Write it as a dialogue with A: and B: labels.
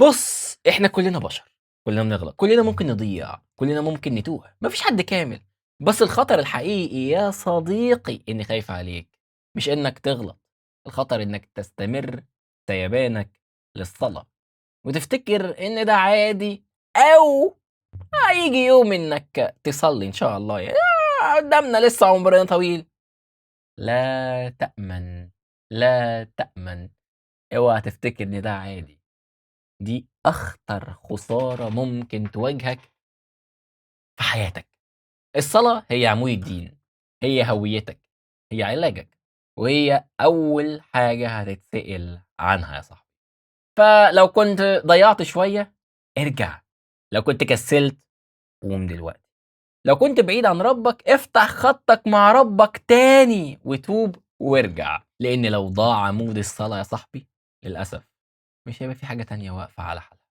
A: بُص، إحنا كُلّنا بشر، كُلّنا بنغلط، كُلّنا ممكن نضيع، كُلّنا ممكن نتوه، ما فيش حد كامل، بس الخطر الحقيقي يا صديقي إنّي خايف عليك، مش إنّك تغلط، الخطر إنّك تستمر سيبانك للصلاة، وتفتكر إن ده عادي أو هييجي يوم إنّك تصلّي إن شاء الله يعني قدّامنا لسه عمرنا طويل. لا تأمن، لا تأمن، اوعى تفتكر إن ده عادي. دي أخطر خسارة ممكن تواجهك في حياتك. الصلاة هي عمود الدين، هي هويتك، هي علاجك، وهي أول حاجة هتتسأل عنها يا صاحبي. فلو كنت ضيّعت شوية، ارجع، لو كنت كسلت قوم دلوقتي، لو كنت بعيد عن ربك افتح خطك مع ربك تاني وتوب وارجع، لإن لو ضاع عمود الصلاة يا صاحبي للأسف مش هيبقى في حاجة تانية واقفة على حالها.